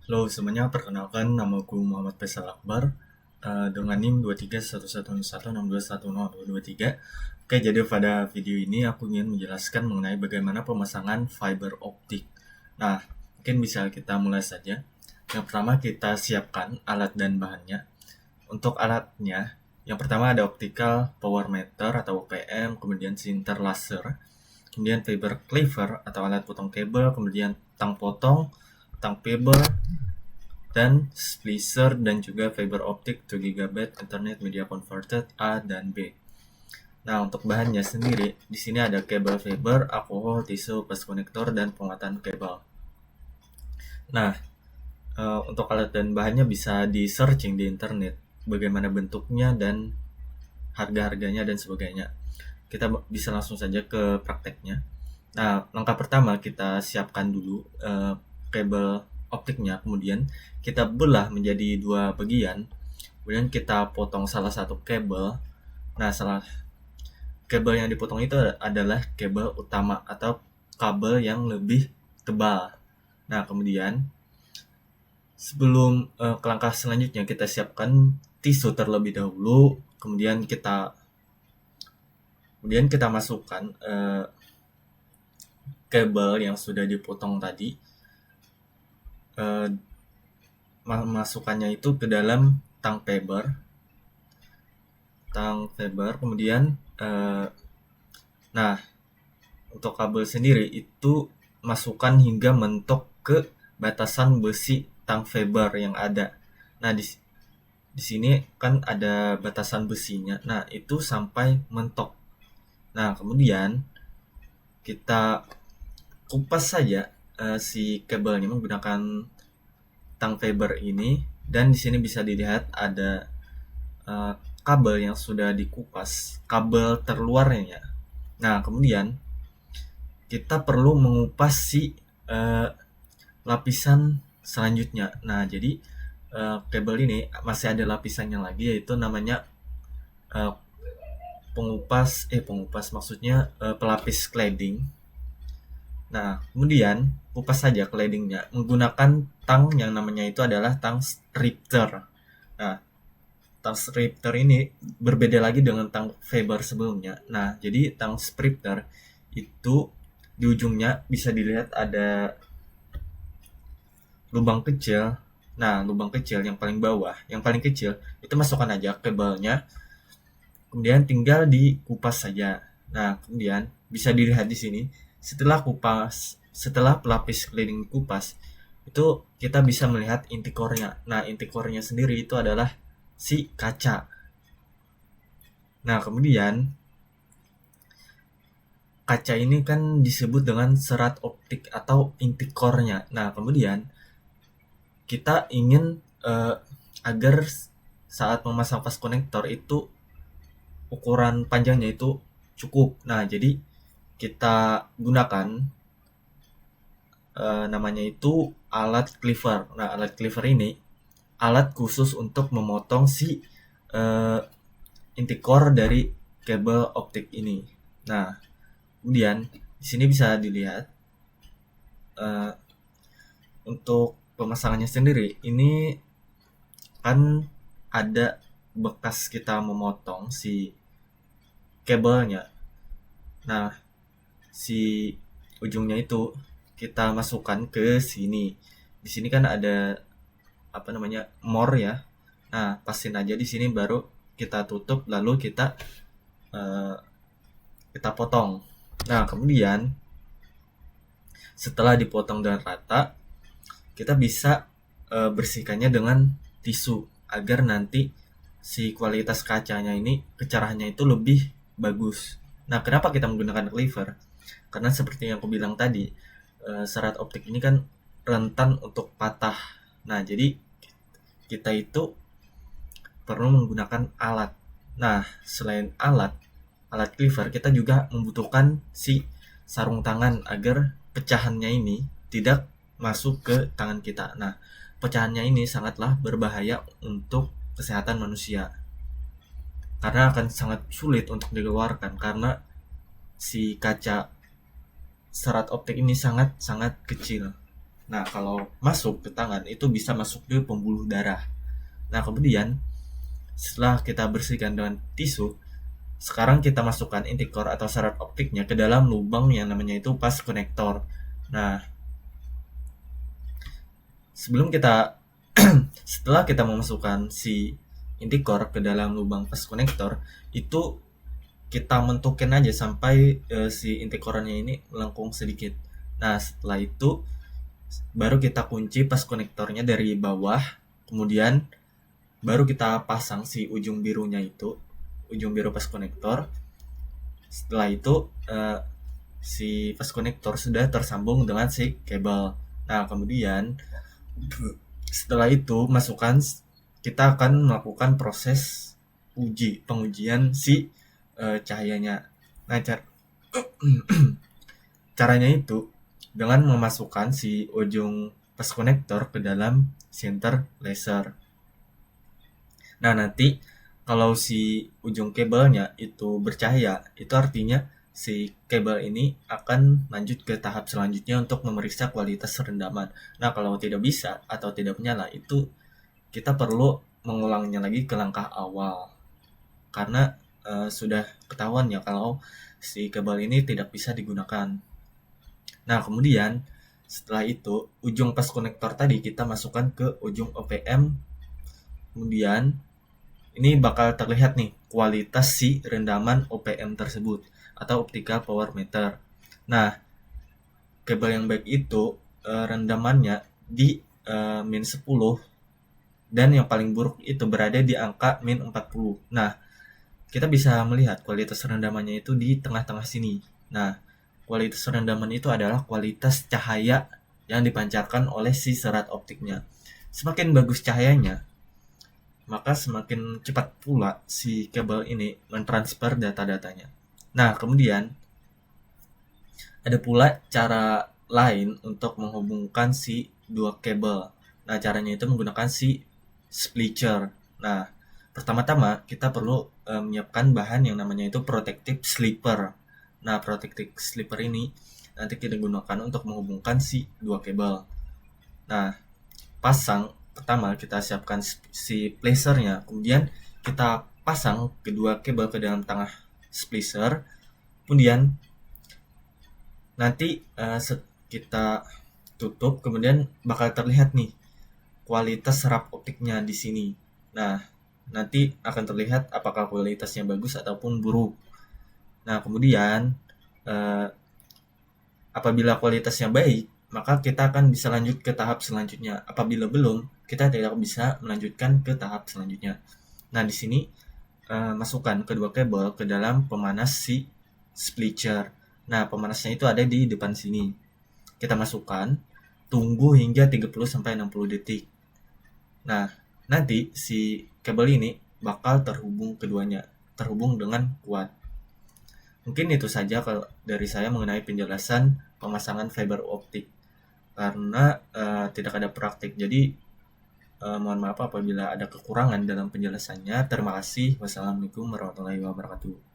Halo semuanya, perkenalkan namaku Muhammad Faisal Akbar dengan NIM 231116210223. Oke, jadi pada video ini aku ingin menjelaskan mengenai bagaimana pemasangan fiber optik. Nah, mungkin bisa kita mulai saja. Yang pertama kita siapkan alat dan bahannya. Untuk alatnya, yang pertama ada optical power meter atau OPM, kemudian sinter laser, kemudian fiber cleaver atau alat potong kabel, kemudian tang potong, tang paper, dan splicer dan juga fiber optic 2 GB Ethernet media converter A dan B. Nah, untuk bahannya sendiri, di sini ada kabel fiber, alkohol, tisu, plus konektor, dan penguatan kabel. Nah, untuk alat dan bahannya bisa di searching di internet, bagaimana bentuknya dan harga-harganya dan sebagainya. Kita bisa langsung saja ke prakteknya. Nah, langkah pertama kita siapkan dulu kabel optiknya, kemudian kita belah menjadi dua bagian, kemudian kita potong salah satu kabel. Nah, kabel yang dipotong itu adalah kabel utama atau kabel yang lebih tebal. Nah, kemudian sebelum ke langkah selanjutnya kita siapkan tisu terlebih dahulu, kemudian kita masukkan kabel yang sudah dipotong tadi, masukannya itu ke dalam tang fiber, kemudian nah, untuk kabel sendiri itu masukkan hingga mentok ke batasan besi tang fiber yang ada. Nah, di sini kan ada batasan besinya. Nah, itu sampai mentok. Nah, kemudian kita kupas saja si kabelnya menggunakan tang fiber ini, dan di sini bisa dilihat ada kabel yang sudah dikupas, kabel terluarnya. Nah, kemudian kita perlu mengupas si lapisan selanjutnya. Nah, jadi kabel ini masih ada lapisannya lagi, yaitu namanya pelapis cladding. Nah, kemudian kupas saja claddingnya menggunakan tang yang namanya itu adalah tang stripter. Nah, tang stripter ini berbeda lagi dengan tang fiber sebelumnya. Nah, jadi tang stripter itu di ujungnya bisa dilihat ada lubang kecil. Nah, lubang kecil yang paling bawah, yang paling kecil, itu masukkan aja kabelnya, kemudian tinggal dikupas saja. Nah, kemudian bisa dilihat di sini, setelah pelapis keliling kupas, itu kita bisa melihat inti core-nya. Nah, inti core-nya sendiri itu adalah si kaca. Nah, kemudian kaca ini kan disebut dengan serat optik atau inti core-nya. Nah, kemudian kita ingin agar saat memasang fast connector itu ukuran panjangnya itu cukup. Nah, jadi kita gunakan namanya itu alat cleaver. Nah, alat cleaver ini alat khusus untuk memotong si inti core dari kabel optik ini. Nah, kemudian di sini bisa dilihat untuk pemasangannya sendiri, ini kan ada bekas kita memotong si kabelnya. Nah, si ujungnya itu kita masukkan ke sini. Di sini kan ada more ya. Nah, pasin aja di sini, baru kita tutup, lalu kita potong. Nah, kemudian setelah dipotong dan rata, kita bisa bersihkannya dengan tisu agar nanti si kualitas kacanya ini, kecerahannya itu lebih bagus. Nah, kenapa kita menggunakan cleaver? Karena seperti yang aku bilang tadi, serat optik ini kan rentan untuk patah. Nah, jadi kita itu perlu menggunakan alat. Nah, selain alat cleaver, kita juga membutuhkan si sarung tangan agar pecahannya ini tidak masuk ke tangan kita. Nah, pecahannya ini sangatlah berbahaya untuk kesehatan manusia, karena akan sangat sulit untuk dikeluarkan karena si kaca serat optik ini sangat-sangat kecil. Nah, kalau masuk ke tangan itu bisa masuk ke pembuluh darah. Nah, kemudian setelah kita bersihkan dengan tisu, sekarang kita masukkan intikor atau serat optiknya ke dalam lubang yang namanya itu pas konektor. Nah, sebelum kita setelah kita memasukkan si intikor ke dalam lubang pas konektor, itu kita mentukin aja sampai si intikornya ini melengkung sedikit. Nah, setelah itu baru kita kunci pas konektornya dari bawah, kemudian baru kita pasang si ujung birunya itu, ujung biru pas konektor. Setelah itu si pas konektor sudah tersambung dengan si kabel. Nah, kemudian setelah itu kita akan melakukan proses pengujian si cahayanya. Nah, caranya itu dengan memasukkan si ujung pas konektor ke dalam center laser. Nah, nanti kalau si ujung kabelnya itu bercahaya, itu artinya si kabel ini akan lanjut ke tahap selanjutnya untuk memeriksa kualitas rendaman. Nah, kalau tidak bisa atau tidak menyala, itu kita perlu mengulangnya lagi ke langkah awal. Karena sudah ketahuan ya kalau si kabel ini tidak bisa digunakan. Nah, kemudian setelah itu, ujung pas konektor tadi kita masukkan ke ujung OPM. Kemudian ini bakal terlihat nih kualitas si rendaman OPM tersebut atau optical power meter. Nah, kabel yang baik itu rendamannya di min 10 dan yang paling buruk itu berada di angka min 40. Nah, kita bisa melihat kualitas rendamannya itu di tengah-tengah sini. Nah, kualitas rendaman itu adalah kualitas cahaya yang dipancarkan oleh si serat optiknya. Semakin bagus cahayanya, maka semakin cepat pula si kabel ini mentransfer data-datanya. Nah, kemudian ada pula cara lain untuk menghubungkan si dua kabel. Nah, caranya itu menggunakan si splicer. Nah, pertama-tama kita perlu menyiapkan bahan yang namanya itu protective slipper. Nah, protective slipper ini nanti kita gunakan untuk menghubungkan si dua kabel. Nah, pertama kita siapkan si placernya, kemudian kita pasang kedua kabel ke dalam tengah splicer, kemudian nanti kita tutup, kemudian bakal terlihat nih kualitas serap optiknya di sini. Nah, nanti akan terlihat apakah kualitasnya bagus ataupun buruk. Nah, kemudian apabila kualitasnya baik, maka kita akan bisa lanjut ke tahap selanjutnya. Apabila belum, kita tidak bisa melanjutkan ke tahap selanjutnya. Nah, di sini masukkan kedua kabel ke dalam pemanas si splicer. Nah, pemanasnya itu ada di depan sini. Kita masukkan, tunggu hingga 30-60 detik. Nah, nanti si kabel ini bakal terhubung dengan kuat. Mungkin itu saja kalau dari saya mengenai penjelasan pemasangan fiber optik. Karena tidak ada praktik, jadi mohon maaf apabila ada kekurangan dalam penjelasannya. Terima kasih. Wassalamualaikum warahmatullahi wabarakatuh.